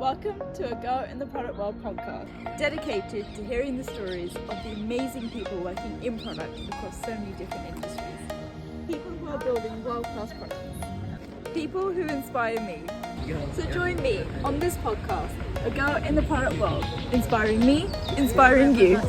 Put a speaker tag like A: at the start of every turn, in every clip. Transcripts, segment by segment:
A: Welcome to a Girl in the Product World podcast, dedicated to hearing the stories of the amazing people working in product across so many different industries. People who are building world-class products. People who inspire me. So join me on this podcast, A Girl in the Product World, inspiring me, inspiring you.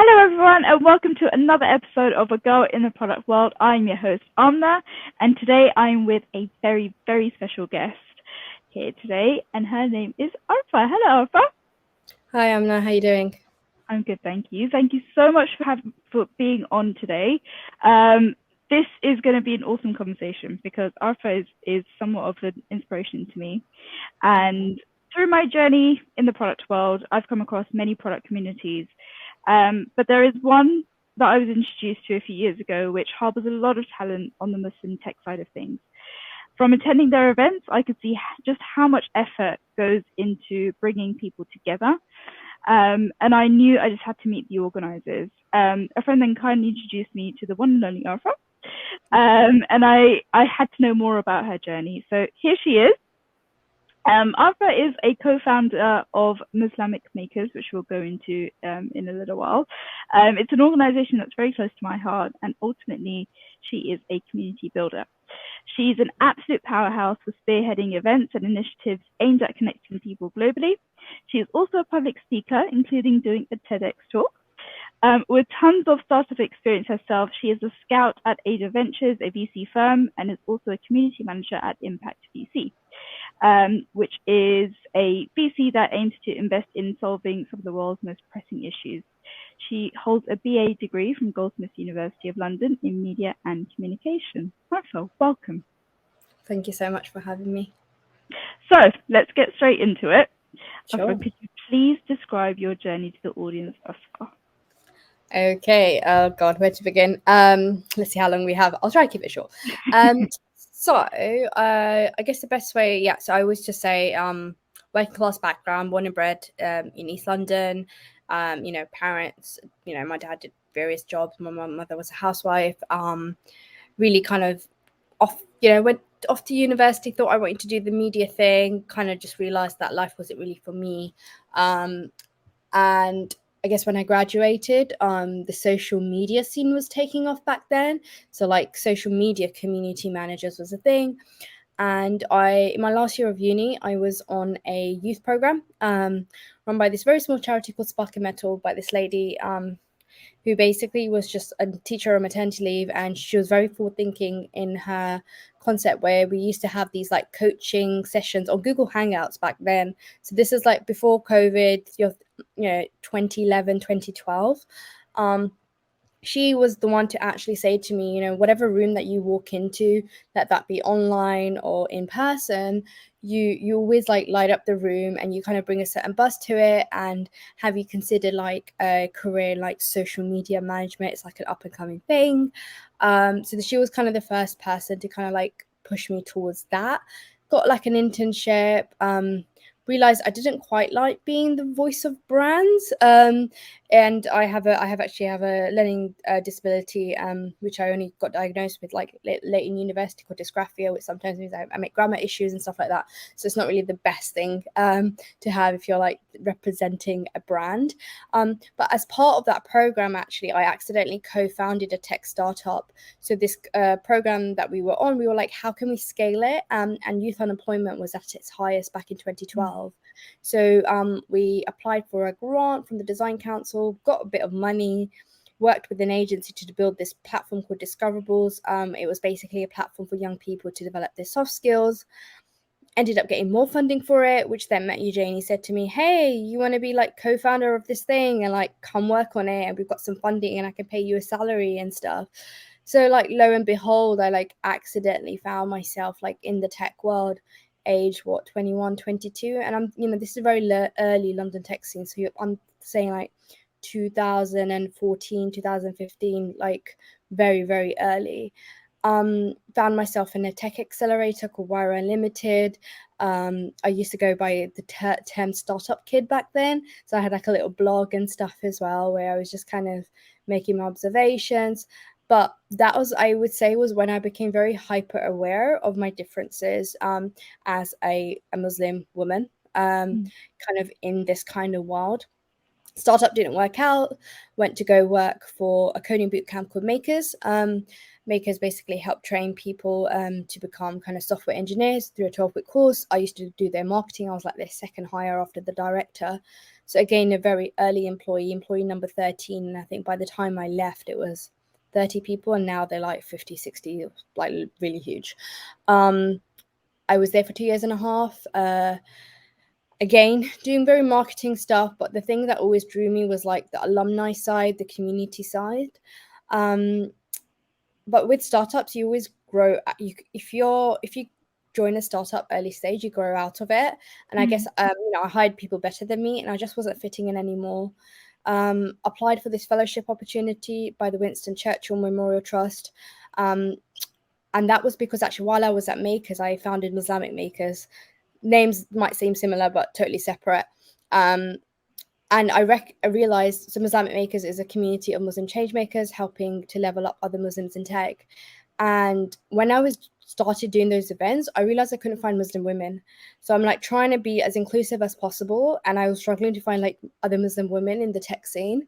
A: Hello everyone and welcome to another episode of A Girl in the Product World. I'm your host Amna, and today I'm with a very, very special guest here today, and her name is Arfah. Hello Arfah.
B: Hi Amna, how you doing?
A: I'm good, thank you. Thank you so much for being on today. This is going to be an awesome conversation because Arfah is somewhat of an inspiration to me, and through my journey in the product world, I've come across many product communities. But there is one that I was introduced to a few years ago, which harbors a lot of talent on the Muslim tech side of things. From attending their events, I could see just how much effort goes into bringing people together. And I knew I just had to meet the organizers. A friend then kindly introduced me to the one and only Arfah. And I had to know more about her journey. So here she is. Arfah is a co-founder of Muslamic Makers, which we'll go into in a little while. It's an organization that's very close to my heart, and ultimately, she is a community builder. She's an absolute powerhouse for spearheading events and initiatives aimed at connecting people globally. She is also a public speaker, including doing a TEDx talk. With tons of startup experience herself, she is a scout at Ada Ventures, a VC firm, and is also a community manager at Impact VC. Which is a VC that aims to invest in solving some of the world's most pressing issues. She holds a BA degree from Goldsmiths University of London in Media and Communication. Arfah, welcome.
B: Thank you so much for having me.
A: So let's get straight into it.
B: Sure.
A: Arfah, could you please describe your journey to the audience thus far?
B: Okay. Oh God, where to begin? Let's see how long we have. I'll try to keep it short. So I guess the best way, so I always just say working class background, born and bred in East London. Parents, my dad did various jobs. My mother was a housewife. Really kind of went off to university, thought I wanted to do the media thing, kind of just realized that life wasn't really for me. And I guess when I graduated, the social media scene was taking off back then. So like social media community managers was a thing. And in my last year of uni, I was on a youth program run by this very small charity called Spark and Metal by this lady who basically was just a teacher on maternity leave. And she was very forward thinking in her concept, where we used to have these like coaching sessions on Google Hangouts back then. So this is like before COVID, 2011, 2012. She was the one to actually say to me, whatever room that you walk into, let that be online or in person, you always like light up the room and you kind of bring a certain buzz to it. And have you considered like a career like social media management? It's like an up and coming thing. So she was kind of the first person to kind of like push me towards that. Got like an internship. Realized I didn't quite like being the voice of brands, and I have a learning disability, which I only got diagnosed with like late in university, called dysgraphia, which sometimes means I make grammar issues and stuff like that. So it's not really the best thing to have if you're like representing a brand. But as part of that program, actually, I accidentally co-founded a tech startup. So this program that we were on, we were like, how can we scale it? And youth unemployment was at its highest back in 2012. So we applied for a grant from the Design Council, got a bit of money, worked with an agency to build this platform called Discoverables. It was basically a platform for young people to develop their soft skills. Ended up getting more funding for it, which then met Eugenie said to me, hey, you want to be like co-founder of this thing and like come work on it, and we've got some funding and I can pay you a salary and stuff. So like lo and behold, I like accidentally found myself like in the tech world, age 21, 22, and I'm this is a very early London tech scene, so I'm saying like 2014, 2015, like very, very early. Found myself in a tech accelerator called Wire Unlimited. I used to go by the term startup kid back then. So I had like a little blog and stuff as well, where I was just kind of making my observations. But that was, I would say, was when I became very hyper aware of my differences as a Muslim woman, kind of in this kind of world. Startup didn't work out, went to go work for a coding bootcamp called Makers. Makers basically help train people to become kind of software engineers through a 12-week course. I used to do their marketing. I was like their second hire after the director. So again, a very early employee number 13. And I think by the time I left, it was 30 people, and now they're like 50, 60, like really huge. I was there for 2 years and a half. Again, doing very marketing stuff, but the thing that always drew me was like the alumni side, the community side. But with startups, you always grow. If you join a startup early stage, you grow out of it. And I guess I hired people better than me, and I just wasn't fitting in anymore. Applied for this fellowship opportunity by the Winston Churchill Memorial Trust. And that was because actually while I was at Makers, I founded Muslamic Makers. Names might seem similar, but totally separate. And I realized Muslamic Makers is a community of Muslim change makers helping to level up other Muslims in tech. And when I started doing those events, I realized I couldn't find Muslim women. So I'm like trying to be as inclusive as possible. And I was struggling to find like other Muslim women in the tech scene.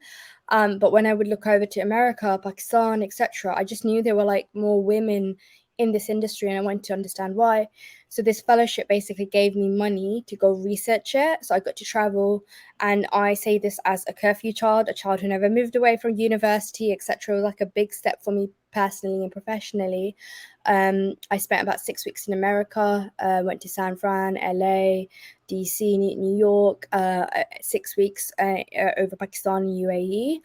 B: But when I would look over to America, Pakistan, etc., I just knew there were like more women in this industry, and I wanted to understand why. So this fellowship basically gave me money to go research it. So I got to travel, and I say this as a curfew child, a child who never moved away from university, etc. It was like a big step for me personally and professionally. I spent about 6 weeks in America, went to San Fran, LA, DC, New York, 6 weeks over Pakistan and UAE.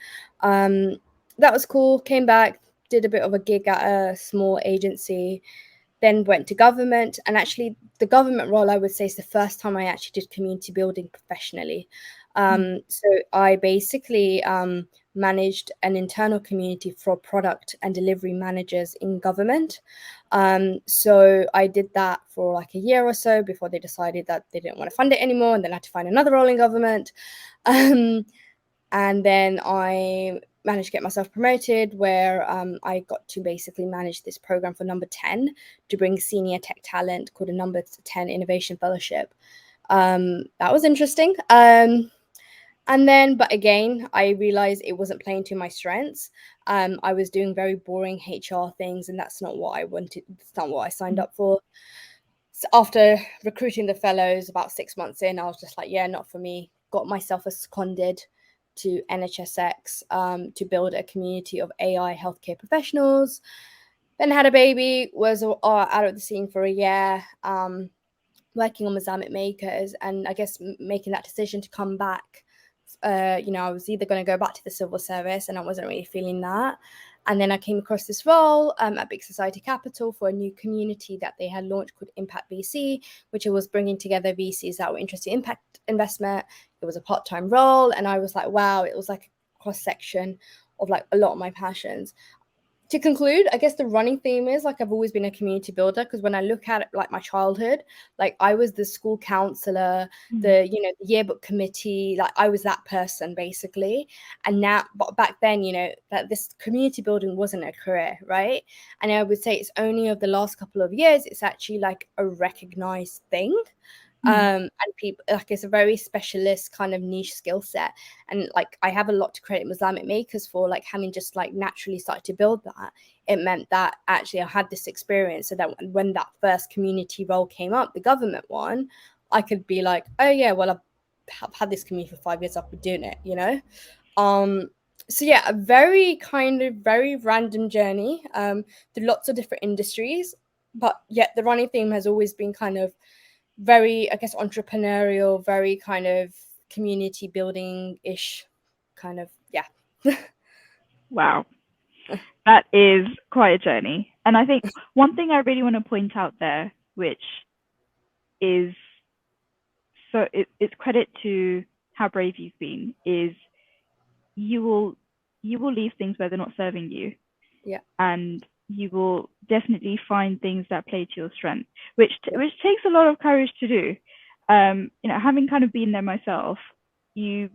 B: That was cool. Came back, did a bit of a gig at a small agency, then went to government. And actually the government role, I would say, is the first time I actually did community building professionally. So I basically managed an internal community for product and delivery managers in government. So I did that for like a year or so before they decided that they didn't want to fund it anymore, and then I had to find another role in government. And then I managed to get myself promoted, where I got to basically manage this program for Number 10 to bring senior tech talent called a Number 10 Innovation Fellowship. That was interesting. And then, but again, I realized it wasn't playing to my strengths. I was doing very boring HR things, and that's not what I wanted. It's not what I signed up for. So after recruiting the fellows about 6 months in, I was just like, yeah, not for me. Got myself seconded to NHSX to build a community of AI healthcare professionals. Then had a baby, was out of the scene for a year, working on Muslamic Makers, and I guess making that decision to come back. I was either going to go back to the civil service, and I wasn't really feeling that. And then I came across this role at Big Society Capital for a new community that they had launched called Impact VC, which was bringing together VCs that were interested in impact investment. It was a part-time role, and I was like, wow, it was like a cross-section of like a lot of my passions. To conclude, I guess the running theme is like I've always been a community builder, because when I look at it, like my childhood, like I was the school counselor, the yearbook committee, like I was that person basically. And now, but back then, that this community building wasn't a career, right? And I would say it's only of the last couple of years it's actually like a recognized thing. And people, like, it's a very specialist kind of niche skill set, and like I have a lot to credit Muslamic Makers for, like having just like naturally started to build that. It meant that actually I had this experience, so that when that first community role came up, the government one, I could be like, oh yeah, well I've had this community for 5 years, I've been doing it. So yeah, a very random journey through lots of different industries, but yet the running theme has always been kind of very, I guess, entrepreneurial, very kind of community building-ish kind of, yeah.
A: Wow. That is quite a journey. And I think one thing I really want to point out there, which is, so it's credit to how brave you've been, is you will leave things where they're not serving you.
B: Yeah.
A: And you will definitely find things that play to your strength, which takes a lot of courage to do. Having kind of been there myself, you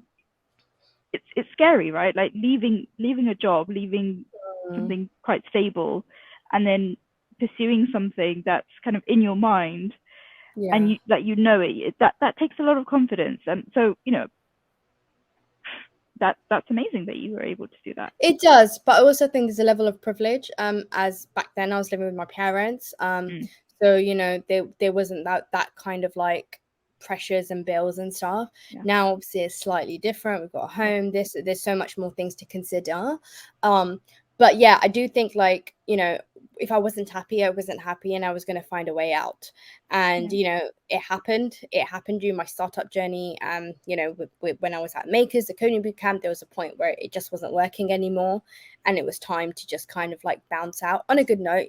A: it's scary, right? Like leaving a job, leaving something quite stable, and then pursuing something that's kind of in your mind, and that takes a lot of confidence. And so that's amazing that you were able to do that.
B: It does, but I also think there's a level of privilege. As back then I was living with my parents,
A: Mm.
B: so there wasn't that kind of like pressures and bills and stuff.
A: Yeah.
B: Now obviously it's slightly different. We've got a home. There's so much more things to consider. But yeah, I do think like if I wasn't happy, I wasn't happy, and I was going to find a way out. And it happened. It happened during my startup journey. When I was at Makers, the coding bootcamp, there was a point where it just wasn't working anymore, and it was time to just kind of like bounce out on a good note.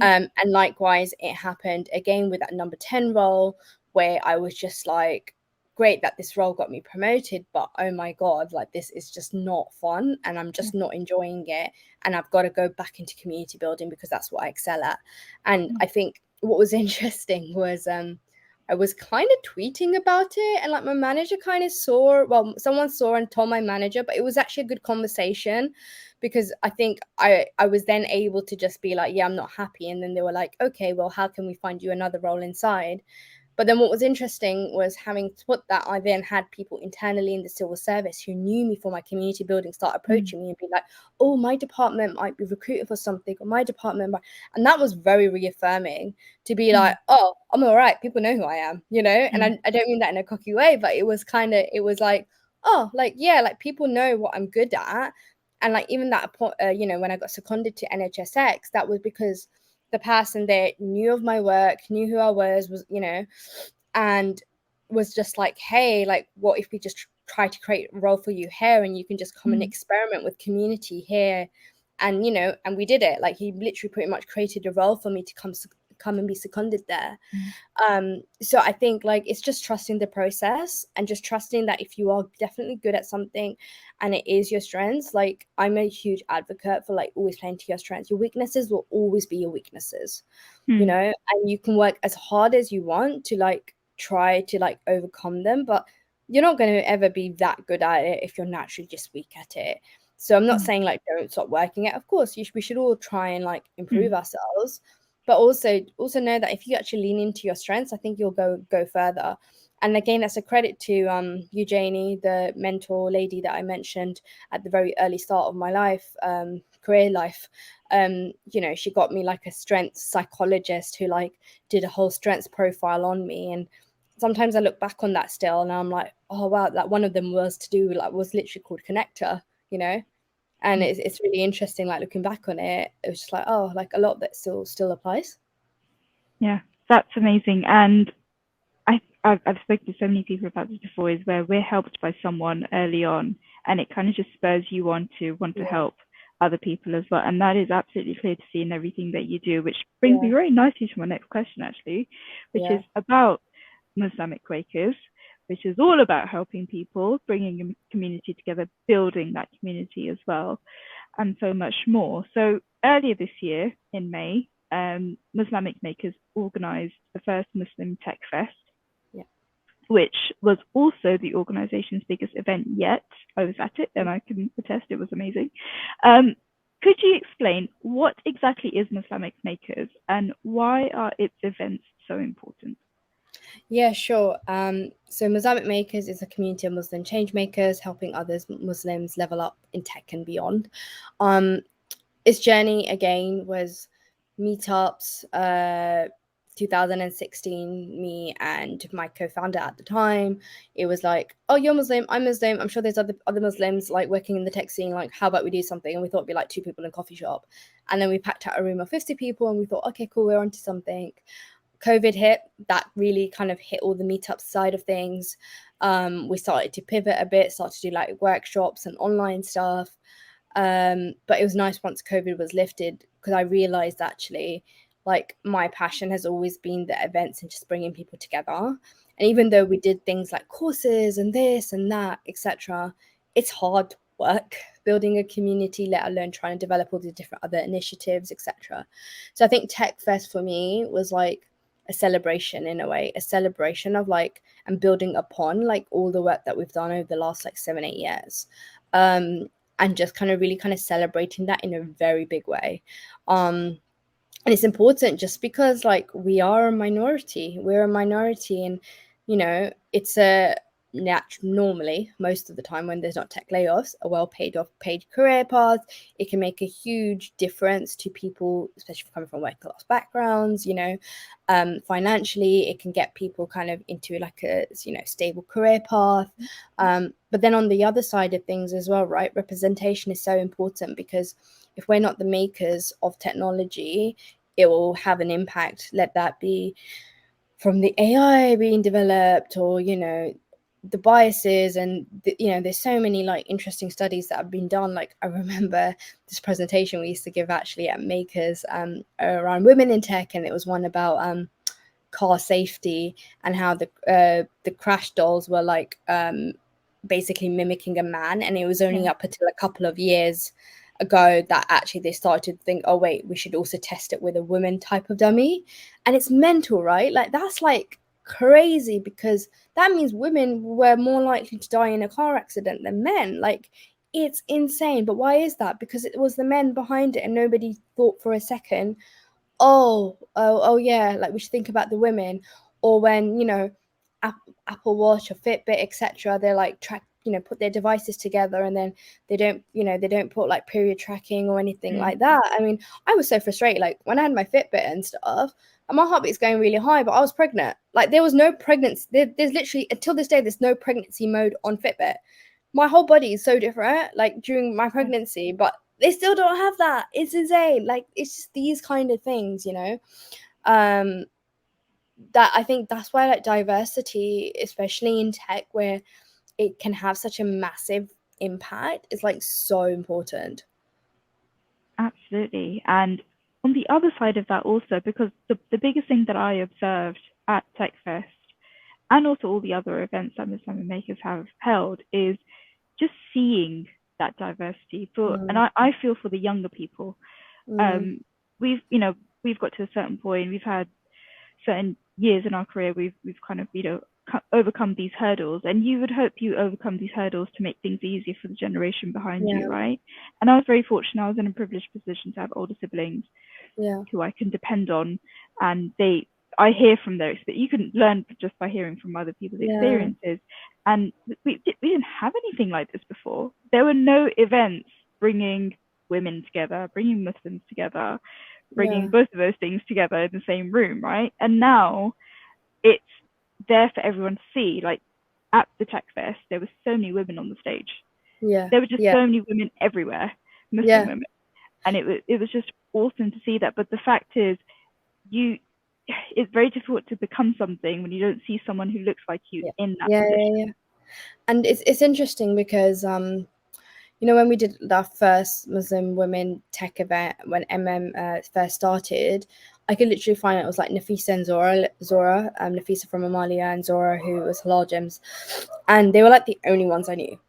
B: And likewise, it happened again with that number 10 role, where I was just like, great that this role got me promoted, but oh my god, like this is just not fun, and I'm just not enjoying it, and I've got to go back into community building because that's what I excel at. And I think what was interesting was I was kind of tweeting about it, and like my manager kind of someone saw and told my manager, but it was actually a good conversation, because I think I was then able to just be like, yeah, I'm not happy. And then they were like, okay, well, how can we find you another role inside? But then what was interesting was, having put that, I then had people internally in the civil service who knew me for my community building start approaching me and be like, oh, my department might be recruiting for something, or my department might. And that was very reaffirming, to be like, oh, I'm all right. People know who I am, and I don't mean that in a cocky way, but it was like, oh, like, yeah, like people know what I'm good at. And like even that, when I got seconded to NHSX, that was because the person there knew of my work, knew who I was, and was just like, hey, like, what if we just try to create a role for you here, and you can just come and experiment with community here? And and we did it. Like, he literally pretty much created a role for me to come and be seconded there. So I think like it's just trusting the process, and just trusting that if you are definitely good at something and it is your strengths, like I'm a huge advocate for like always playing to your strengths. Your weaknesses will always be your weaknesses, and you can work as hard as you want to like try to like overcome them, but you're not going to ever be that good at it if you're naturally just weak at it. So I'm not saying like don't stop working it. Of course, we should all try and like improve ourselves, but also know that if you actually lean into your strengths, I think you'll go further. And again, that's a credit to you, Janie, the mentor lady that I mentioned at the very early start of my life, career life. She got me like a strengths psychologist who like did a whole strengths profile on me. And sometimes I look back on that still, and I'm like, oh wow, that one of them was literally called Connector, and it's really interesting, like looking back on it. It was just like, oh, like a lot that still applies.
A: Yeah, that's amazing. And I've spoken to so many people about this before, is where we're helped by someone early on, and it kind of just spurs you on to want to help other people as well. And that is absolutely clear to see in everything that you do, which brings me very nicely to my next question, actually, which is about Muslamic Makers, which is all about helping people, bringing a community together, building that community as well, and so much more. So earlier this year in May, Muslamic Makers organized the first Muslim Tech Fest, which was also the organization's biggest event yet. I was at it and I can attest it was amazing. Could you explain what exactly is Muslamic Makers and why are its events so important?
B: Yeah, sure. So Muslamic Makers is a community of Muslim change makers helping others Muslims level up in tech and beyond. Its journey again was meetups. 2016, me and my co-founder at the time, it was like, oh, you're Muslim, I'm Muslim, I'm sure there's other Muslims like working in the tech scene, like how about we do something? And we thought it'd be like 2 people in a coffee shop, and then we packed out a room of 50 people and we thought, okay, cool, we're onto something. COVID hit, that really kind of hit all the meetup side of things. We started to pivot a bit, started to do like workshops and online stuff. But it was nice once COVID was lifted, because I realized actually like my passion has always been the events and just bringing people together. And even though we did things like courses and this and that, etc., it's hard. network, building a community, let alone trying to develop all the different other initiatives, etc. So I think Tech Fest for me was like a celebration in a way, a celebration of like and building upon like all the work that we've done over the last like 7-8 years. And just kind of really kind of celebrating that in a very big way. And it's important just because like we're a minority, and it's a normally most of the time when there's not tech layoffs, a well paid career path. It can make a huge difference to people, especially coming from working class backgrounds. Financially it can get people kind of into like a stable career path. But then on the other side of things as well, right, representation is so important, because if we're not the makers of technology, it will have an impact. Let that be from the AI being developed, or the biases, and there's so many like interesting studies that have been done. Like I remember this presentation we used to give actually at Makers around women in tech, and it was one about car safety, and how the crash dolls were like basically mimicking a man, and it was only up until a couple of years ago that actually they started to think, oh wait, we should also test it with a woman type of dummy. And it's mental, right? Like that's like crazy, because that means women were more likely to die in a car accident than men. Like it's insane. But why is that? Because it was the men behind it, and nobody thought for a second, oh yeah, like we should think about the women. Or when Apple Watch or Fitbit, etc., they're like put their devices together, and then they don't put like period tracking or anything like that. I mean, I was so frustrated, like when I had my Fitbit and stuff, and my heartbeat's going really high, but I was pregnant. Like there was no pregnancy, there's literally until this day there's no pregnancy mode on Fitbit. My whole body is so different like during my pregnancy, but they still don't have that. It's insane. Like it's just these kind of things, that I think that's why like diversity, especially in tech where it can have such a massive impact, is like so important.
A: Absolutely. And on the other side of that also, because the biggest thing that I observed at TechFest and also all the other events that Muslamic Makers have held is just seeing that diversity and I feel for the younger people. We've we've got to a certain point, we've had certain years in our career, we've kind of overcome these hurdles, and you would hope you overcome these hurdles to make things easier for the generation behind you, right? And I was very fortunate. I was in a privileged position to have older siblings who I can depend on, and I hear from their experience. You can learn just by hearing from other people's experiences. And we didn't have anything like this before. There were no events bringing women together, bringing Muslims together, bringing both of those things together in the same room, right? And now it's there for everyone to see. Like at the Tech Fest, there were so many women on the stage. There were just so many women everywhere, Muslim women, and it was just awesome to see that. But the fact is, it's very difficult to become something when you don't see someone who looks like you in that position.
B: And it's interesting because when we did our first Muslim women tech event, when first started, I could literally find it was like Nafisa and Zora, Nafisa from Amalia and Zora, who was Halal Gems, and they were like the only ones I knew.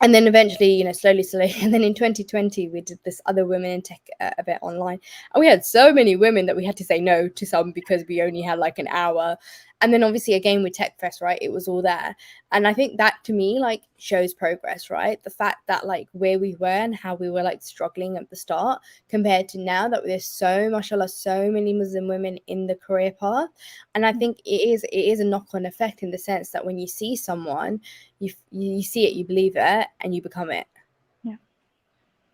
B: And then eventually, slowly, and then in 2020, we did this other women in tech event online, and we had so many women that we had to say no to some because we only had like an hour. And then obviously again with Tech Fest, right, it was all there. And I think that to me like shows progress, right? The fact that like where we were and how we were like struggling at the start compared to now that there's so mashallah so many Muslim women in the career path. And I think it is a knock-on effect in the sense that when you see someone, you see it, you believe it, and you become it.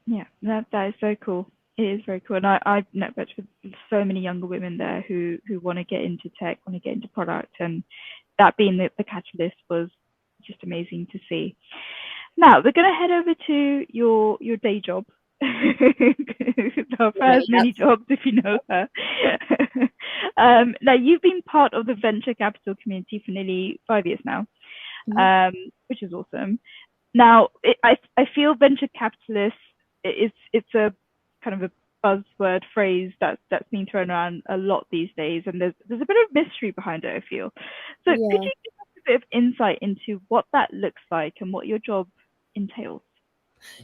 A: That is so cool. It is very cool, and I've networked with so many younger women there who want to get into tech, want to get into product, and that being the catalyst was just amazing to see. Now we're going to head over to your day job. Our first mini jobs, if you know her. Now you've been part of the venture capital community for nearly 5 years now, which is awesome. Now I feel venture capitalists, it's a kind of a buzzword phrase that's being thrown around a lot these days, and there's a bit of mystery behind it, I feel. So could you give us a bit of insight into what that looks like and what your job entails?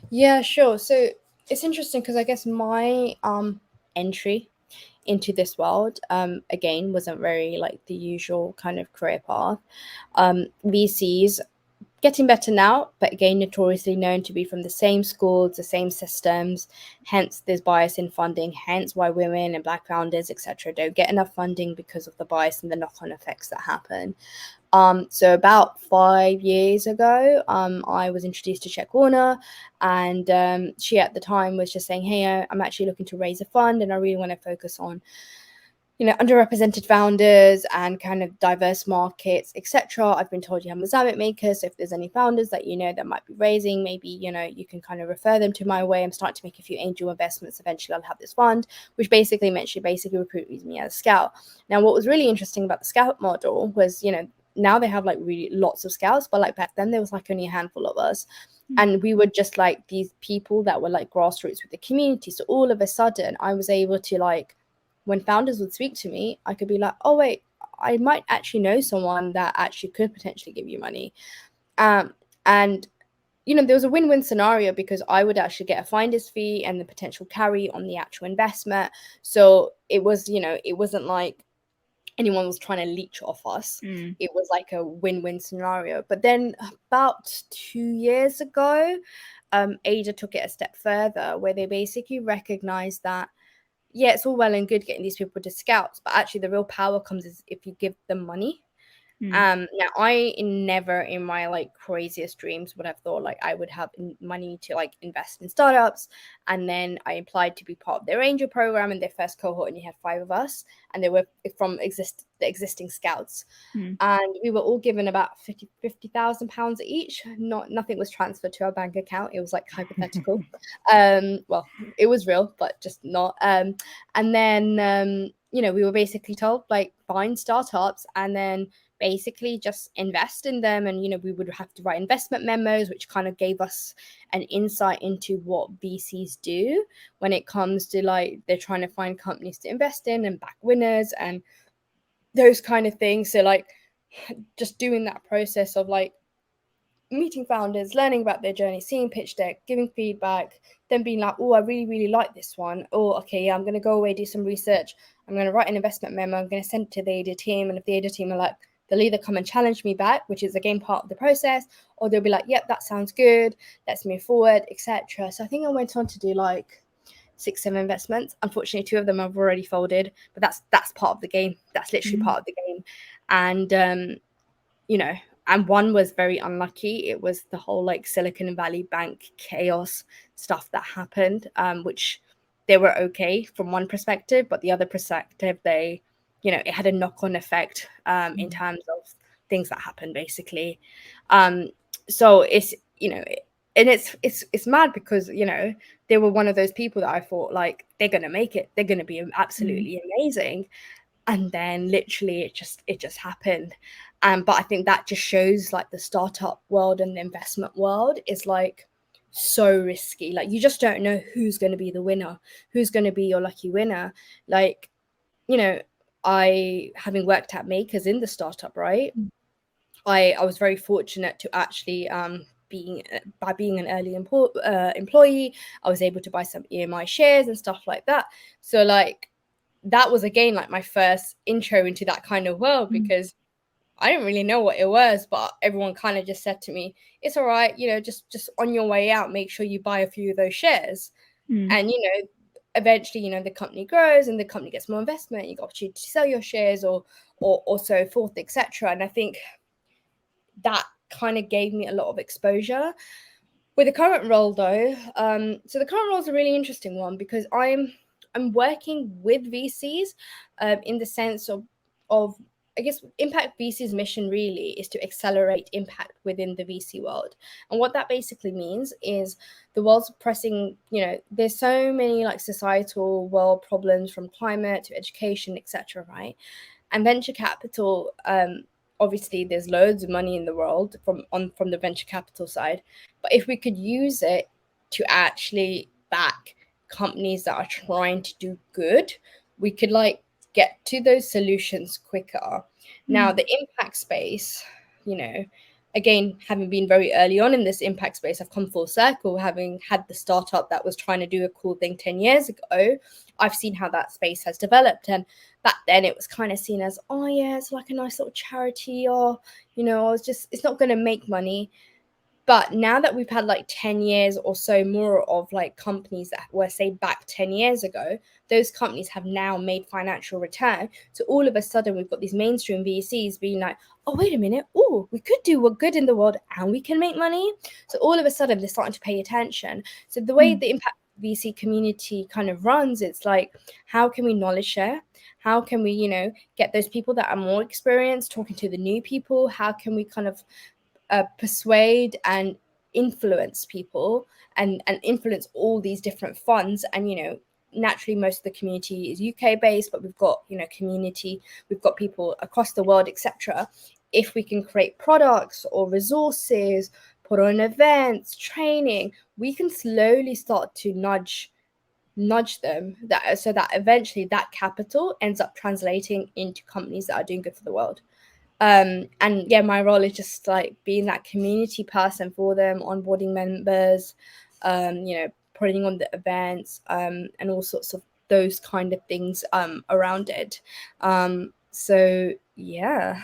B: Yeah, sure. So it's interesting because I guess my entry into this world again wasn't very like the usual kind of career path. VCs getting better now, but again notoriously known to be from the same schools, the same systems. Hence, there's bias in funding. Hence, why women and black founders, etc., don't get enough funding because of the bias and the knock-on effects that happen. So about 5 years ago, I was introduced to Czech Warner, and she at the time was just saying, "Hey, I'm actually looking to raise a fund, and I really want to focus on, underrepresented founders and kind of diverse markets, etc. I've been told you have Muslamic Makers, so if there's any founders that that might be raising, maybe you can kind of refer them to my way. I'm starting to make a few angel investments. Eventually, I'll have this fund," which basically meant she basically recruited me as a scout. Now, what was really interesting about the scout model was, now they have like really lots of scouts, but like back then there was like only a handful of us. And we were just like these people that were like grassroots with the community. So all of a sudden I was able to like, when founders would speak to me, I could be like, oh wait, I might actually know someone that actually could potentially give you money. And there was a win-win scenario because I would actually get a finder's fee and the potential carry on the actual investment. So it was, it wasn't like anyone was trying to leech off us. It was like a win-win scenario. But then about 2 years ago, Ada took it a step further, where they basically recognized that, yeah, it's all well and good getting these people to scouts, but actually the real power comes is if you give them money. Now I never in my like craziest dreams would have thought like I would have money to like invest in startups. And then I applied to be part of their angel program in their first cohort, and you had 5 of us, and they were from the existing scouts. And we were all given about 50,000 pounds each. Nothing was transferred to our bank account. It was like hypothetical. Well, it was real, but just not. And then we were basically told like find startups and then basically just invest in them. And we would have to write investment memos, which kind of gave us an insight into what VCs do when it comes to like they're trying to find companies to invest in and back winners and those kind of things. So like just doing that process of like meeting founders, learning about their journey, seeing pitch deck, giving feedback, then being like, oh, I really, really like this one. Oh, okay, yeah, I'm going to go away, do some research. I'm going to write an investment memo. I'm going to send it to the ADA team. And if the ADA team are like, they'll either come and challenge me back, which is again part of the process, or they'll be like, yep, that sounds good. Let's move forward, etc. So I think I went on to do like 6-7 investments. Unfortunately, 2 of them have already folded, but that's part of the game. That's literally part of the game. And and one was very unlucky. It was the whole like Silicon Valley Bank chaos stuff that happened, which they were okay from one perspective, but the other perspective, it had a knock-on effect in terms of things that happened basically. So it's, and it's mad because, they were one of those people that I thought like, they're going to make it. They're going to be absolutely amazing. And then literally it just happened. But I think that just shows like the startup world and the investment world is like so risky. Like you just don't know who's going to be the winner, who's going to be your lucky winner. Like, I, having worked at Makers in the startup, right? I was very fortunate to actually being an early employee, I was able to buy some EMI shares and stuff like that. So like that was again like my first intro into that kind of world, because I didn't really know what it was, but everyone kind of just said to me, it's all right, just on your way out, make sure you buy a few of those shares. And, eventually, the company grows and the company gets more investment, you got opportunity to sell your shares or so forth, etc. And I think that kind of gave me a lot of exposure. With the current role though, so the current role is a really interesting one because I'm working with VCs in the sense of I guess Impact VC's mission really is to accelerate impact within the VC world. And what that basically means is the world's pressing, there's so many like societal world problems from climate to education, etc., right? And venture capital, obviously there's loads of money in the world from the venture capital side, but if we could use it to actually back companies that are trying to do good, we could like get to those solutions quicker. Now the impact space, again, having been very early on in this impact space, I've come full circle, having had the startup that was trying to do a cool thing 10 years ago. I've seen how that space has developed. And back then it was kind of seen as, oh yeah, it's like a nice little charity, or, it's not going to make money. But now that we've had like 10 years or so more of like companies that were, say, back 10 years ago, those companies have now made financial return. So all of a sudden, we've got these mainstream VCs being like, oh, wait a minute. Oh, we could do what good in the world and we can make money. So all of a sudden, they're starting to pay attention. So the way the impact VC community kind of runs, it's like, how can we knowledge share? How can we, get those people that are more experienced talking to the new people? How can we kind of persuade and influence people and influence all these different funds? And naturally most of the community is UK based, but we've got we've got people across the world, etc. If we can create products or resources, put on events, training, we can slowly start to nudge them, that so that eventually that capital ends up translating into companies that are doing good for the world. And yeah, my role is just like being that community person for them, onboarding members, putting on the events, and all sorts of those kind of things around it. So yeah.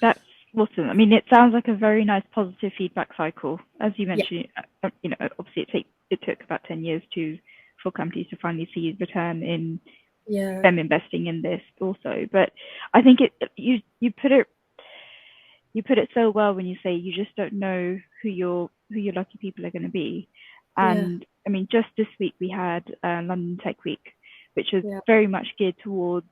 A: That's awesome. I mean, it sounds like a very nice positive feedback cycle. As you
B: Yeah.
A: mentioned, obviously it took about 10 years for companies to finally see return in
B: Yeah.
A: them investing in this also. But I think you put it so well when you say you just don't know who your lucky people are going to be.
B: Yeah.
A: And I mean, just this week we had London Tech Week, which is
B: Yeah.
A: very much geared towards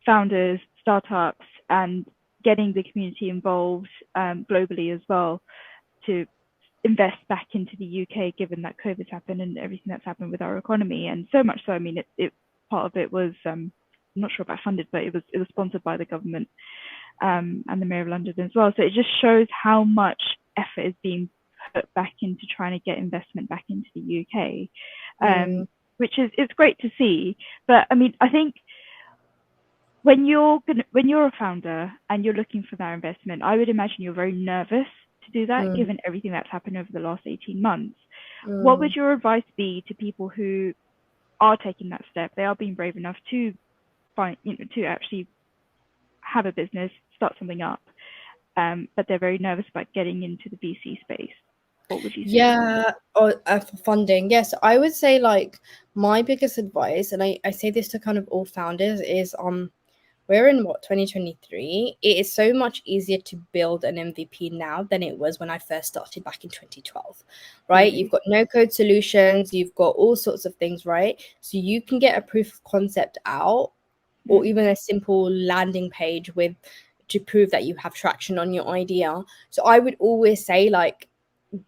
A: founders, startups, and getting the community involved globally as well to invest back into the UK, given that COVID's happened and everything that's happened with our economy. And so much so, I mean, it part of it was I'm not sure about funded, but it was sponsored by the government and the Mayor of London as well. So it just shows how much effort is being put back into trying to get investment back into the UK, which is it's great to see. But I mean, I think when you're a founder and you're looking for that investment, I would imagine you're very nervous to do that, given everything that's happened over the last 18 months. What would your advice be to people who are taking that step? They are being brave enough to to actually have a business, start something up, but they're very nervous about getting into the VC space. What would you say to them?
B: Yeah, or for funding. Yes, I would say like my biggest advice, and I say this to kind of all founders, is we're in 2023. It is so much easier to build an MVP now than it was when I first started back in 2012, right? You've got no code solutions, you've got all sorts of things, right? So you can get a proof of concept out, or even a simple landing page to prove that you have traction on your idea. So I would always say like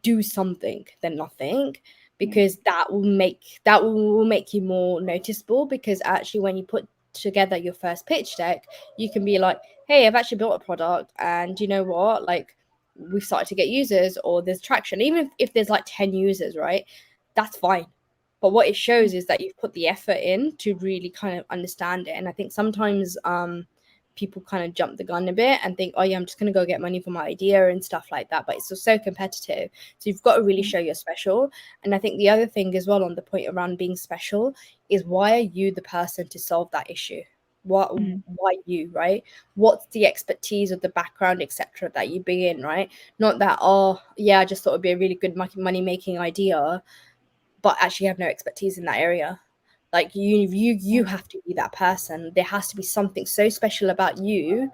B: do something than nothing, because that will make you more noticeable. Because actually when you put together your first pitch deck, you can be like, hey, I've actually built a product, and you know what, like we've started to get users, or there's traction. Even if there's like 10 users, right, that's fine. But what it shows is that you've put the effort in to really kind of understand it. And I think sometimes people kind of jump the gun a bit and think, oh yeah, I'm just going to go get money for my idea and stuff like that. But it's so competitive. So you've got to really show you're special. And I think the other thing as well on the point around being special is, why are you the person to solve that issue? Why you, right? What's the expertise or the background, etc., that you bring in, right? Not that, oh yeah, I just thought it'd be a really good money making idea, but actually have no expertise in that area. Like you have to be that person. There has to be something so special about you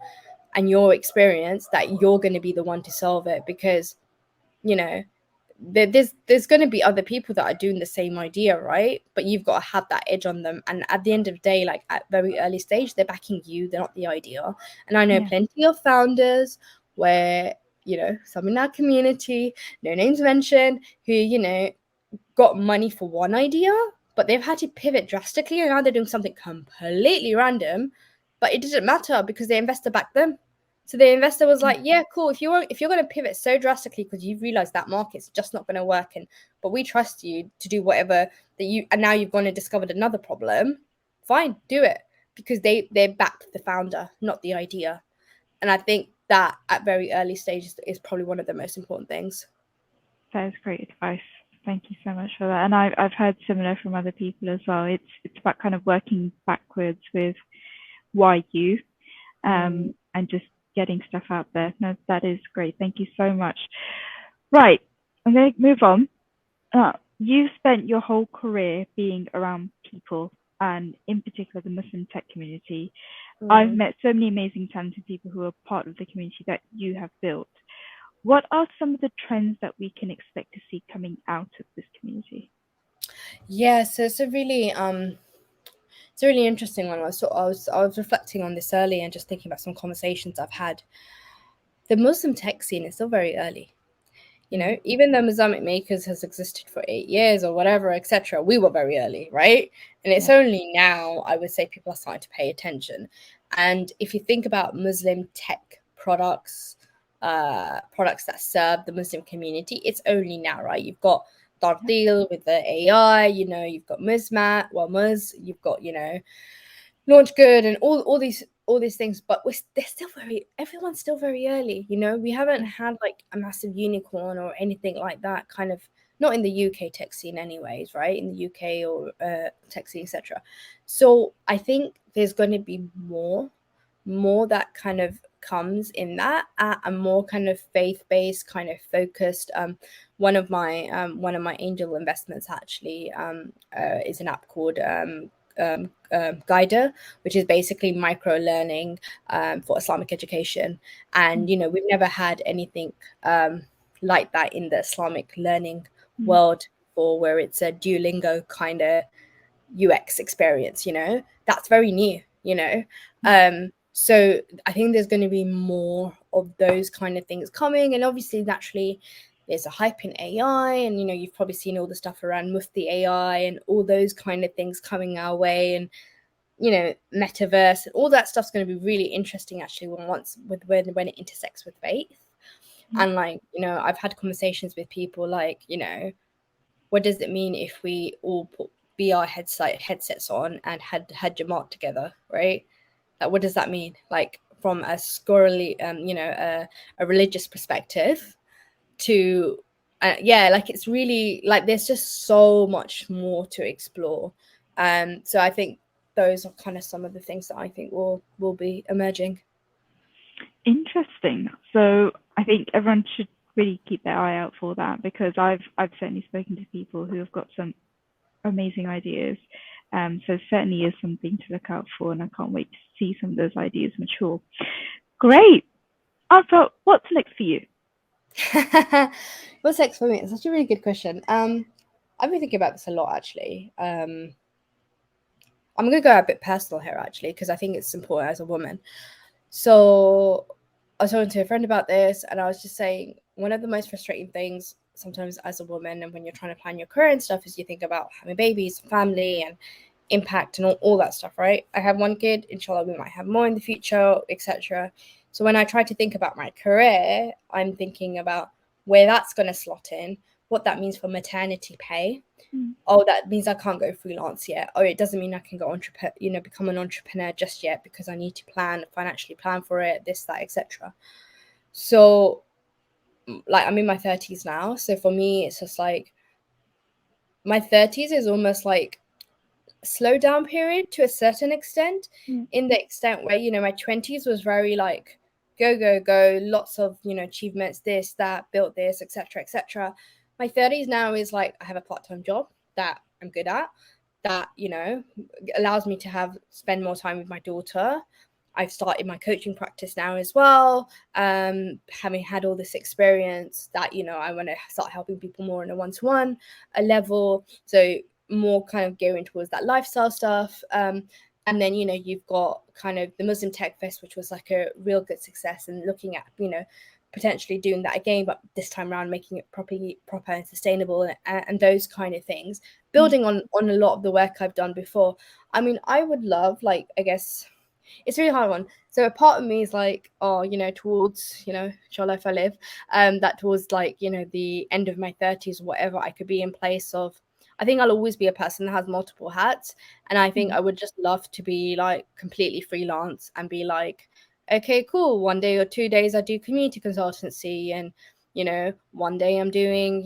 B: and your experience that you're going to be the one to solve it. Because there's going to be other people that are doing the same idea, right? But you've got to have that edge on them. And at the end of the day, like at very early stage, they're backing you, they're not the idea. And I know plenty of founders where some in our community, no names mentioned, who got money for one idea, but they've had to pivot drastically, and now they're doing something completely random. But it didn't matter because the investor backed them. So the investor was like, yeah, cool, if you're going to pivot so drastically because you've realized that market's just not going to work, but we trust you to do whatever and now you've gone and discovered another problem, fine, do it. Because they backed the founder, not the idea. And I think that at very early stages is probably one of the most important things.
A: That is great advice. Thank you so much for that. And I've heard similar from other people as well. It's about kind of working backwards with why you, and just getting stuff out there. No, that is great. Thank you so much. Right, I'm going to move on. You've spent your whole career being around people, and in particular the Muslim tech community. I've met so many amazing, talented people who are part of the community that you have built. What are some of the trends that we can expect to see coming out of this community?
B: Yeah, so it's a really interesting one. I was reflecting on this earlier and just thinking about some conversations I've had. The Muslim tech scene is still very early. You know, even though Muslamic Makers has existed for 8 years or whatever, etc., we were very early, right? And it's only now, I would say, people are starting to pay attention. And if you think about Muslim tech products, products that serve the Muslim community, it's only now, right? You've got Dartil with the AI, you know, you've got Muz, you've got, you know, Launch Good and all these things, but they're still everyone's still very early, you know. We haven't had like a massive unicorn or anything like that, kind of, not in the UK tech scene anyways, right? In the UK or tech scene, etc. So I think there's going to be more that kind of comes in that, and more kind of faith-based, kind of focused. One of my angel investments actually is an app called Guider, which is basically micro learning for Islamic education. And you know, we've never had anything like that in the Islamic learning world, or where it's a Duolingo kind of UX experience. You know, that's very new. You know, so I think there's going to be more of those kind of things coming, and obviously, naturally, there's a hype in AI, and you know, you've probably seen all the stuff around Mufti AI and all those kind of things coming our way, and you know, metaverse and all that stuff's going to be really interesting actually when it intersects with faith. And like, you know, I've had conversations with people like, you know, what does it mean if we all put VR headsets on and had Jamaat together, right? Like, what does that mean? Like, from a scholarly, you know, a religious perspective, to like, it's really like there's just so much more to explore. So I think those are kind of some of the things that I think will be emerging.
A: Interesting. So I think everyone should really keep their eye out for that, because I've certainly spoken to people who have got some amazing ideas. So certainly is something to look out for, and I can't wait to see some of those ideas mature. Great. Arfah, what's next for you?
B: What's next for me? It's such a really good question. I've been thinking about this a lot actually. I'm going to go a bit personal here actually, because I think it's important as a woman. So I was talking to a friend about this, and I was just saying, one of the most frustrating things sometimes as a woman, and when you're trying to plan your career and stuff, is you think about having babies, family, and impact and all that stuff, right? I have one kid, inshallah we might have more in the future, etc. So when I try to think about my career, I'm thinking about where that's going to slot in, what that means for maternity pay. Oh, that means I can't go freelance yet. Oh, it doesn't mean I can go become an entrepreneur just yet, because I need to financially plan for it, this, that, etc. So like, I'm in my 30s now, so for me it's just like my 30s is almost like slow down period to a certain extent, in the extent where, you know, my 20s was very like go, lots of, you know, achievements, this, that, built this, etc. My 30s now is like, I have a part-time job that I'm good at, that, you know, allows me to spend more time with my daughter. I've started my coaching practice now as well, having had all this experience, that, you know, I want to start helping people more on a one-to-one level, so more kind of gearing towards that lifestyle stuff. And then, you know, you've got kind of the Muslim Tech Fest, which was like a real good success, and looking at, you know, potentially doing that again, but this time around making it proper and sustainable, and those kind of things, building on a lot of the work I've done before. I mean, I would love, like, I guess it's a really hard one. So a part of me is like, oh, you know, towards, you know, inshallah, if I live, that towards, like, you know, the end of my 30s or whatever, I could be in place of, I think I'll always be a person that has multiple hats. And I think I would just love to be like completely freelance and be like okay, cool. 1 day or 2 days I do community consultancy, and one day I'm doing,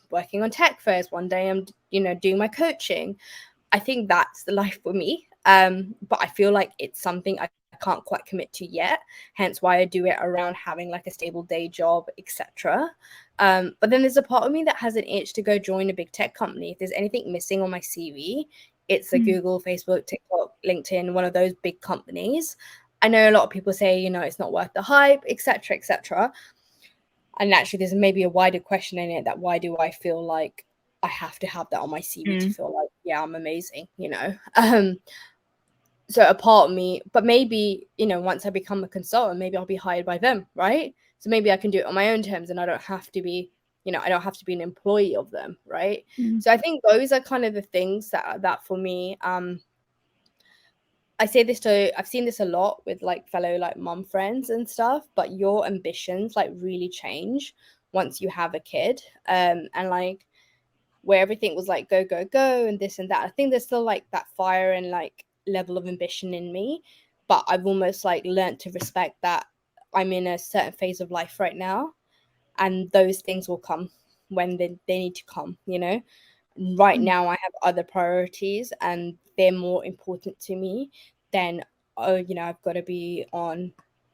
B: working on tech fairs. One day I'm, doing my coaching. I think that's the life for me. But I feel like it's something I can't quite commit to yet. Hence why I do it around having like a stable day job, etc. But then there's a part of me that has an itch to go join a big tech company. If there's anything missing on my CV, it's a
A: Mm.
B: Google, Facebook, TikTok, LinkedIn, one of those big companies. I know a lot of people say, it's not worth the hype, etc., etc. And actually, there's maybe a wider question in it, that why do I feel like I have to have that on my CV to
A: Mm.
B: feel like, yeah, I'm amazing, So a part of me, but maybe, once I become a consultant, maybe I'll be hired by them, right? So maybe I can do it on my own terms, and I don't have to be, I don't have to be an employee of them, right?
A: Mm.
B: So I think those are kind of the things that for me, I've seen this a lot with like fellow like mum friends and stuff, but your ambitions like really change once you have a kid. And like where everything was like go, go, go and this and that. I think there's still like that fire and like level of ambition in me, but I've almost like learned to respect that I'm in a certain phase of life right now, and those things will come when they need to come, right
A: Mm.
B: now I have other priorities and they're more important to me than, oh, I've got to be on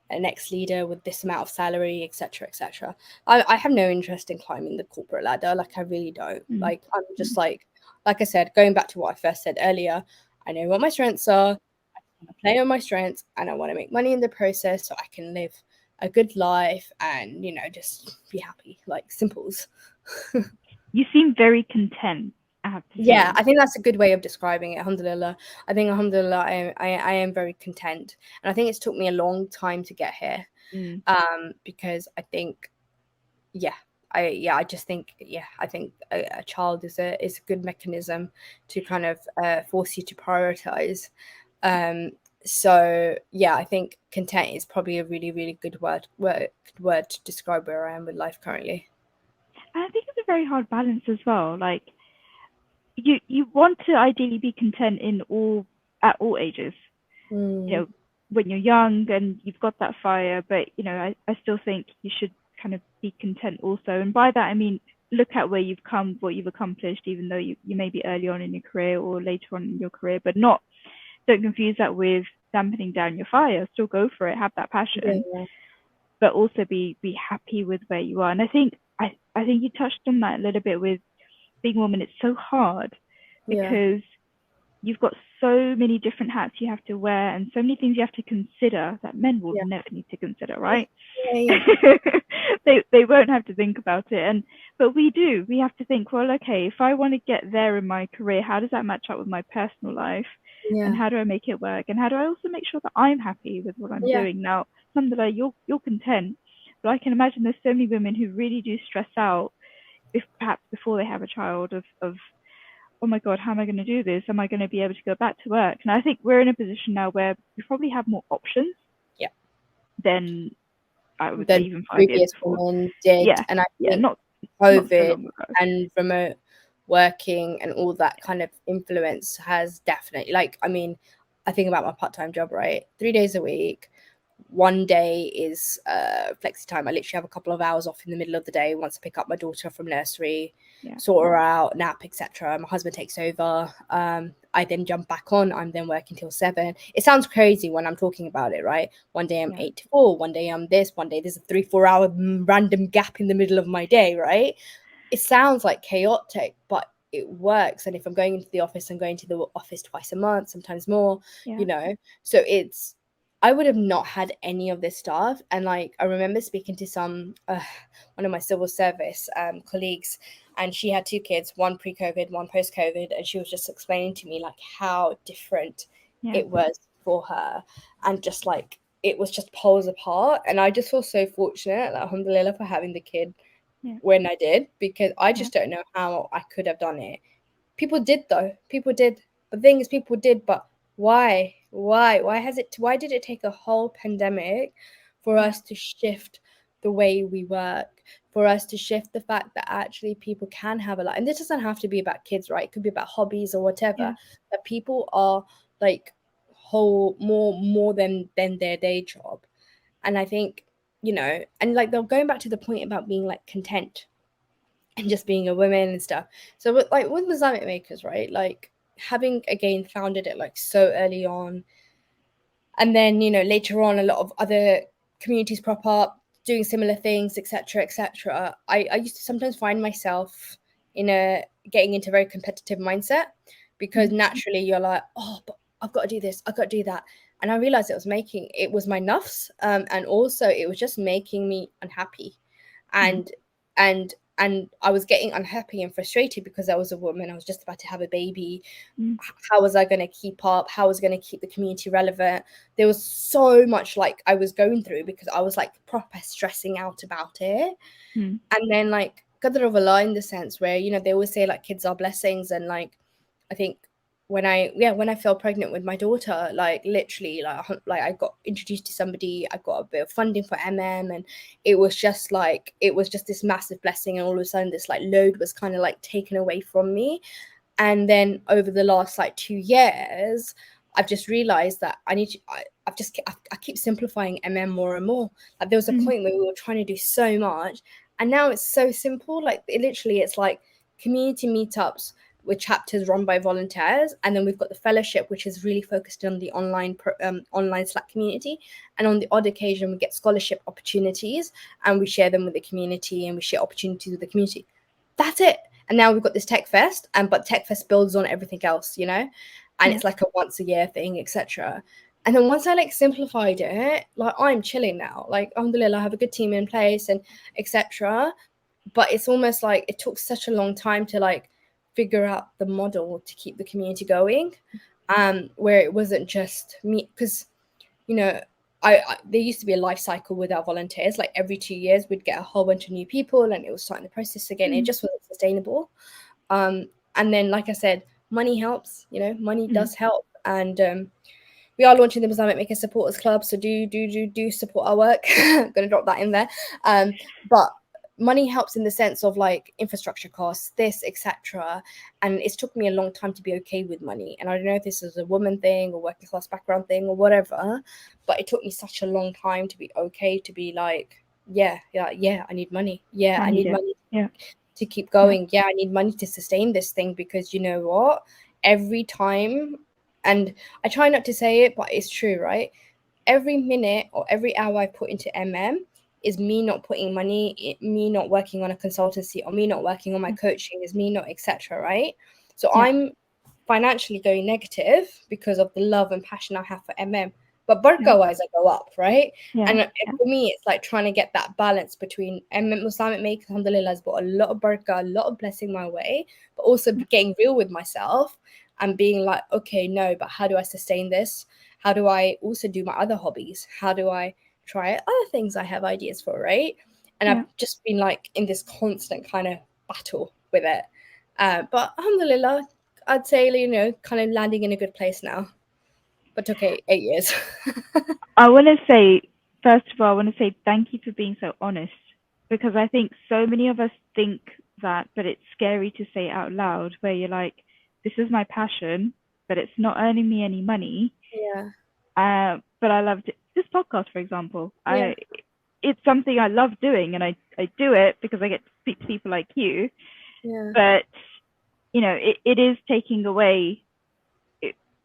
B: an ex leader with this amount of salary, etc., etc. I have no interest in climbing the corporate ladder. Like, I really don't.
A: Mm.
B: Like, I'm
A: Mm.
B: just like I said, going back to what I first said earlier, I know what my strengths are. I want to play on my strengths, and I want to make money in the process so I can live a good life and just be happy, like simples.
A: You seem very content, I have to
B: Yeah,
A: say.
B: I think that's a good way of describing it. Alhamdulillah. I think Alhamdulillah, I am very content, and I think it's took me a long time to get here.
A: Mm.
B: Because I think, yeah, I just think, yeah, I think a child is a good mechanism to kind of force you to prioritize. Um, so yeah, I think content is probably a really really good word to describe where I am with life currently.
A: And I think it's a very hard balance as well. Like, you want to ideally be content in all at all ages. You
B: Mm,
A: know, when you're young and you've got that fire, but I still think you should kind of be content also. And by that I mean, look at where you've come, what you've accomplished, even though you may be early on in your career or later on in your career, but not don't confuse that with dampening down your fire. Still go for it, have that passion,
B: yeah,
A: but also be happy with where you are. And I think you touched on that a little bit with being a woman. It's so hard
B: yeah,
A: because you've got so many different hats you have to wear and so many things you have to consider that men will
B: yeah,
A: never need to consider,
B: yeah,
A: right?
B: yeah,
A: They won't have to think about it, and but we do. We have to think, well, okay, if I want to get there in my career, how does that match up with my personal life, and
B: yeah,
A: how do I make it work, and how do I also make sure that I'm happy with what I'm
B: yeah,
A: doing? Now, alhamdulillah, you're content, but I can imagine there's so many women who really do stress out if perhaps before they have a child of oh my god, how am I going to do this? Am I going to be able to go back to work? And I think we're in a position now where we probably have more options
B: yeah.
A: than I would say
B: Than
A: even 5 years
B: previous
A: before.
B: women did.
A: Yeah,
B: And I
A: yeah,
B: think
A: not so
B: COVID
A: long ago.
B: and remote working and all that kind of influence has definitely, like, I mean, I think about my part-time job, right? 3 days a week. One day is flexi time. I literally have a couple of hours off in the middle of the day once I pick up my daughter from nursery,
A: Yeah,
B: sort her out, nap, etc. My husband takes over. I then jump back on. I'm then working till 7. It sounds crazy when I'm talking about it, right? One day I'm
A: yeah,
B: 8 to 4. One day I'm this. One day there's a 3-4 hour random gap in the middle of my day, right? It sounds like chaotic, but it works. And if I'm going into the office, I'm going to the office twice a month, sometimes more,
A: yeah,
B: you know. So I would have not had any of this stuff. And like, I remember speaking to one of my civil service colleagues, and she had 2 kids, one pre-COVID, one post-COVID, and she was just explaining to me like how different
A: yeah,
B: it was for her, and just like it was just poles apart. And I just feel so fortunate, like, alhamdulillah, for having the kid
A: yeah,
B: when I did, because I
A: yeah,
B: just don't know how I could have done it. People did though. People did. The thing is, people did, but why? Why did it take a whole pandemic for
A: yeah,
B: us to shift the way we work? For us to shift the fact that actually people can have a life, and this doesn't have to be about kids, right? It could be about hobbies or whatever.
A: yeah,
B: That people are like whole more than their day job. And I think, you know, and like they're going back to the point about being like content and just being a woman and stuff. So with Muslamic Makers, right? Like having again founded it like so early on, and then, you know, later on a lot of other communities prop up doing similar things, etc., etc. I used to sometimes find myself in a getting into a very competitive mindset, because naturally you're like, oh, but I've got to do this, I've got to do that. And I realized it was my nuffs, and also it was just making me unhappy. and and I was getting unhappy and frustrated because I was a woman. I was just about to have a baby. How was I going to keep up? How was I going to keep the community relevant? There was so much like I was going through because I was like proper stressing out about it. And then like qadr of Allah, in the sense where, you know, they always say like kids are blessings, and like I think when I fell pregnant with my daughter, like literally like I got introduced to somebody, I got a bit of funding for and it was just this massive blessing, and all of a sudden this like load was kind of like taken away from me. And then over the last like 2 years, I've just realized that I keep simplifying more and more. Like there was a point where we were trying to do so much, and now it's so simple. Like it's like community meetups with chapters run by volunteers, and then we've got the fellowship, which is really focused on the online Slack community. And on the odd occasion we get scholarship opportunities, and we share them with the community, and we share opportunities with the community. That's it. And now we've got this tech fest, but tech fest builds on everything else, you know, and it's like a once a year thing, etc. And then once I like simplified it, like I'm chilling now, like alhamdulillah, I have a good team in place and etc. But it's almost like it took such a long time to like figure out the model to keep the community going, where it wasn't just me, because, you know, I there used to be a life cycle with our volunteers. Like every 2 years we'd get a whole bunch of new people, and it was starting the process again. It just wasn't sustainable. And then, like I said, money helps, you know, money does help. And we are launching the Muslamic Makers Supporters Club, so do support our work. I'm gonna drop that in there. But money helps in the sense of like infrastructure costs, this, etc. And it's took me a long time to be okay with money. And I don't know if this is a woman thing or working class background thing or whatever, but it took me such a long time to be okay to be like, yeah, I need money. Yeah, I need money to keep going. Yeah, I need money to sustain this thing, because you know what? Every time, and I try not to say it, but it's true, right? Every minute or every hour I put into is me not putting money, me not working on a consultancy, or me not working on my coaching, is me not, etc. Right? So I'm financially going negative because of the love and passion I have for but barakah wise I go up, right? And for me it's like trying to get that balance between Muslamic Makers, alhamdulillah, has brought a lot of barakah, a lot of blessing my way, but also getting real with myself and being like, okay, no, but how do I sustain this? How do I also do my other hobbies? How do I try other things I have ideas for, right? And I've just been like in this constant kind of battle with it. But alhamdulillah, I'd say, you know, kind of landing in a good place now. But okay, 8 years.
A: I want to say, first of all, I want to say thank you for being so honest, because I think so many of us think that, but it's scary to say out loud, where you're like, this is my passion, but it's not earning me any money.
B: Yeah.
A: But I loved it. This podcast, for example. It's something I love doing, and I do it because I get to speak to people like you.
B: Yeah.
A: But, you know, it is taking away,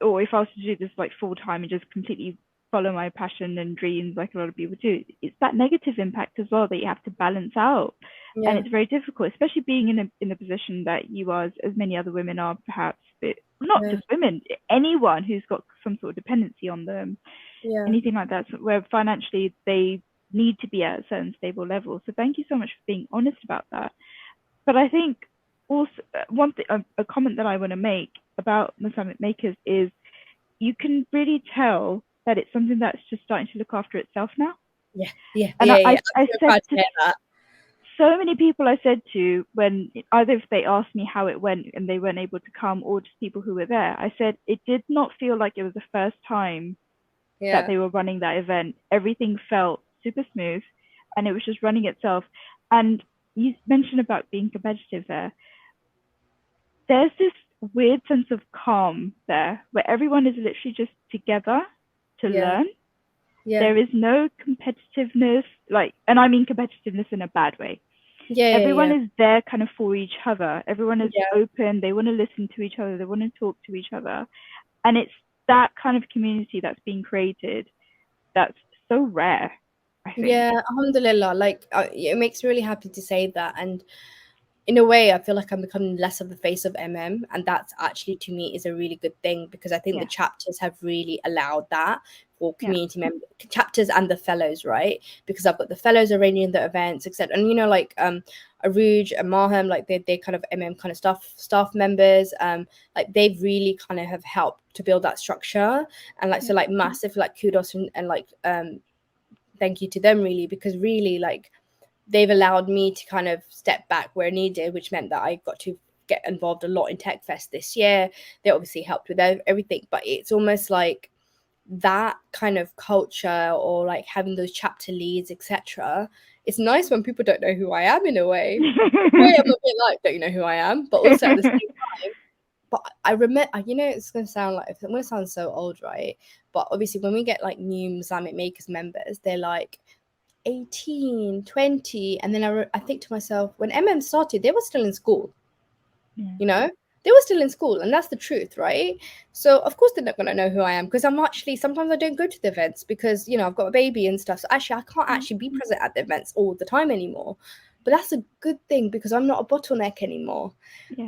A: or if I was to do this like full time and just completely follow my passion and dreams like a lot of people do, it's that negative impact as well that you have to balance out. And it's very difficult, especially being in a position that you are, as many other women are, perhaps, but not just women, anyone who's got some sort of dependency on them, anything like that, where financially they need to be at a certain stable level. So thank you so much for being honest about that. But I think also one thing, a comment that I want to make about Muslamic Makers is, you can really tell that it's something that's just starting to look after itself now. And I said to so many people, I said to, when either if they asked me how it went and they weren't able to come, or just people who were there, I said it did not feel like it was the first time that they were running that event. Everything felt super smooth, and it was just running itself. And you mentioned about being competitive there. There's this weird sense of calm there, where everyone is literally just together to learn. There is no competitiveness, and I mean competitiveness in a bad way. Everyone is there kind of for each other. Everyone is open. They want to listen to each other. They want to talk to each other. And it's that kind of community that's being created that's so rare, I think.
B: Yeah, alhamdulillah. Like, it makes me really happy to say that. And in a way, I feel like I'm becoming less of the face of MM, and that's actually, to me, is a really good thing, because I think the chapters have really allowed that for community members, chapters and the fellows, right? Because I've got the fellows arranging the events, etc. And like Aruj and Maham, like they kind of MM kind of staff members, like they've really kind of have helped to build that structure, and like so like massive like kudos and like thank you to them, really, because really like they've allowed me to kind of step back where needed, which meant that I got to get involved a lot in Tech Fest this year. They obviously helped with everything, but it's almost like that kind of culture, or like having those chapter leads, etc. It's nice when people don't know who I am, in a way. I'm a bit like, don't you know who I am? But also at the same time, but I remember, it's going to sound like, I'm going to sound so old, right? But obviously when we get like new Muslamic Makers members, they're like 18, 20, and then I think to myself, when MM started, they were still in school. They were still in school, and that's the truth, right? So of course they're not going to know who I am, because I'm actually, sometimes I don't go to the events because I've got a baby and stuff, so actually I can't actually be present at the events all the time anymore. But that's a good thing, because I'm not a bottleneck anymore.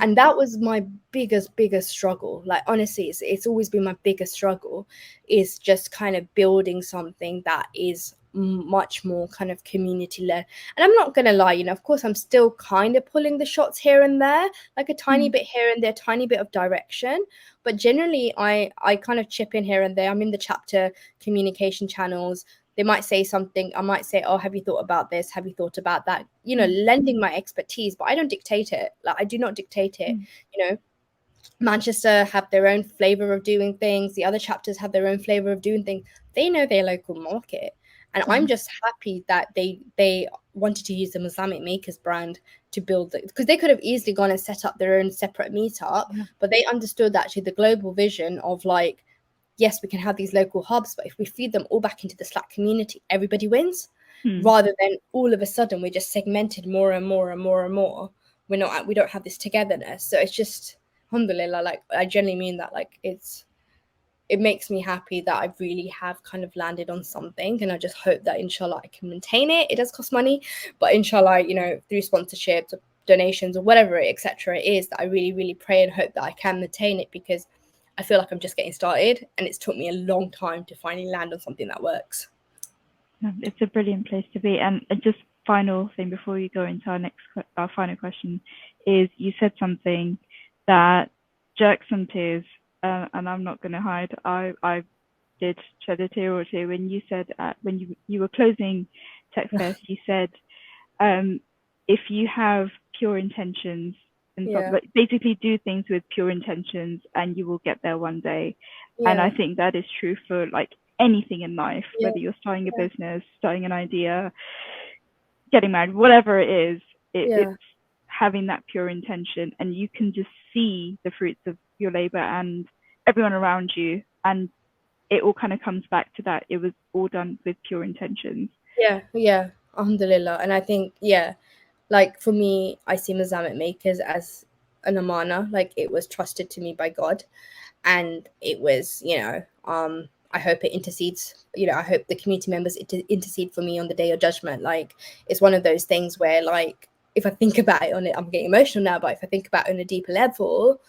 B: And that was my biggest struggle. Like, honestly, it's always been my biggest struggle, is just kind of building something that is much more kind of community led. And I'm not gonna lie, of course I'm still kind of pulling the shots here and there, like a tiny bit here and there, tiny bit of direction, but generally I kind of chip in here and there. I'm in the chapter communication channels. They might say something, I might say, oh, have you thought about this, have you thought about that, lending my expertise, but I don't dictate it. Like, I do not dictate it. Manchester have their own flavor of doing things, the other chapters have their own flavor of doing things. They know their local market. And I'm just happy that they wanted to use the Muslamic Makers brand to build it, because they could have easily gone and set up their own separate meetup, but they understood actually the global vision of like, yes, we can have these local hubs, but if we feed them all back into the Slack community, everybody wins, rather than all of a sudden we're just segmented more and more and more and more. We don't have this togetherness. So it's just, alhamdulillah, like, I genuinely mean that, like, it makes me happy that I really have kind of landed on something, and I just hope that inshallah I can maintain it. It does cost money, but inshallah, through sponsorships or donations or whatever etc. it is, that I really, really pray and hope that I can maintain it, because I feel like I'm just getting started, and it's took me a long time to finally land on something that works.
A: It's a brilliant place to be. And just final thing before we go into our final question is, you said something that jerks some tears, and I'm not going to hide. I did shed a tear or two when you said, when you were closing Tech Fest, you said, if you have pure intentions, and basically do things with pure intentions, and you will get there one day. And I think that is true for like anything in life, whether you're starting a business, starting an idea, getting married, whatever it is, it's having that pure intention, and you can just see the fruits of your labor and everyone around you, and it all kind of comes back to that. It was all done with pure intentions.
B: Alhamdulillah. And I think like, for me, I see Muslamic Makers as an amana. Like, it was trusted to me by God, and it was, I hope it intercedes. I hope the community members intercede for me on the day of judgment. Like, it's one of those things where, like, if I think about it I'm getting emotional now, but if I think about it on a deeper level,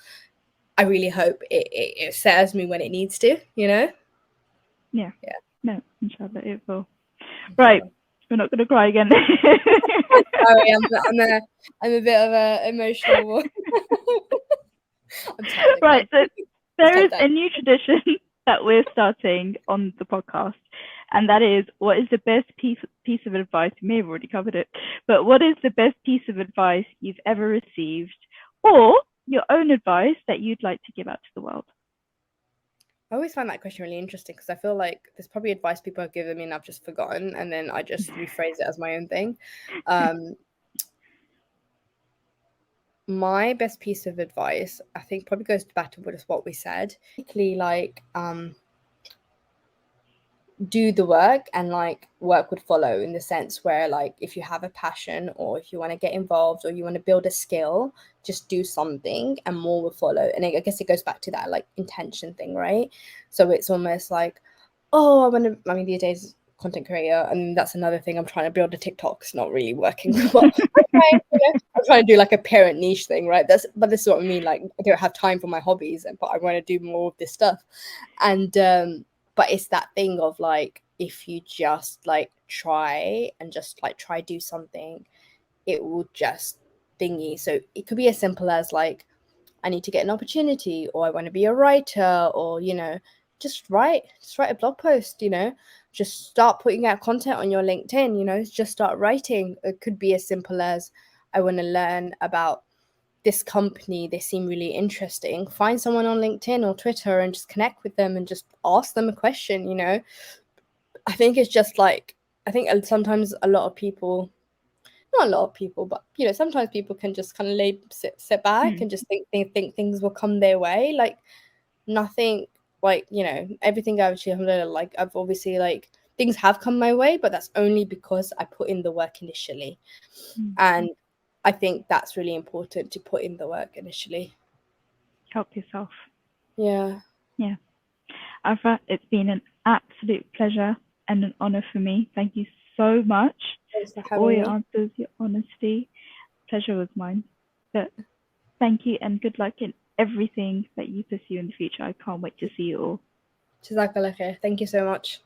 B: I really hope it serves me when it needs to,
A: No, inshallah it will. Right, we're not going to cry again.
B: Sorry, I'm a bit of a emotional.
A: Right, so there is a new tradition that we're starting on the podcast, and that is, what is the best piece of advice? You may have already covered it, but what is the best piece of advice you've ever received, or your own advice that you'd like to give out to the world?
B: I always find that question really interesting, because I feel like there's probably advice people have given me and I've just forgotten, and then I just rephrase it as my own thing. my best piece of advice, I think, probably goes back to what we said. Like, do the work, and like work would follow, in the sense where, like, if you have a passion, or if you want to get involved, or you want to build a skill, just do something and more will follow. And I guess it goes back to that like intention thing, right? So it's almost like, oh, I mean, these days, content creator, and that's another thing. I'm trying to build a TikTok. It's not really working well. I'm trying to do like a parent niche thing, right? But this is what I mean. Like, I don't have time for my hobbies, but I want to do more of this stuff. And but it's that thing of like, if you just like try and just like try do something, it will just thingy. So it could be as simple as like, I need to get an opportunity, or I want to be a writer, or just write a blog post, just start putting out content on your LinkedIn, just start writing. It could be as simple as, I want to learn about this company, they seem really interesting. Find someone on LinkedIn or Twitter and just connect with them and just ask them a question. I think it's just like, I think sometimes a lot of people, not a lot of people, but sometimes people can just kind of sit back and just think things will come their way. Like, nothing, like, everything I've achieved, like, I've obviously, like, things have come my way, but that's only because I put in the work initially. And I think that's really important, to put in the work initially.
A: Help yourself.
B: Yeah.
A: Arfah, it's been an absolute pleasure and an honor for me. Thank you so much
B: For
A: for all
B: having
A: your
B: me.
A: answers, your honesty. Pleasure was mine. But thank you and good luck in everything that you pursue in the future. I can't wait to see you all.
B: Jazakallah khair. Thank you so much.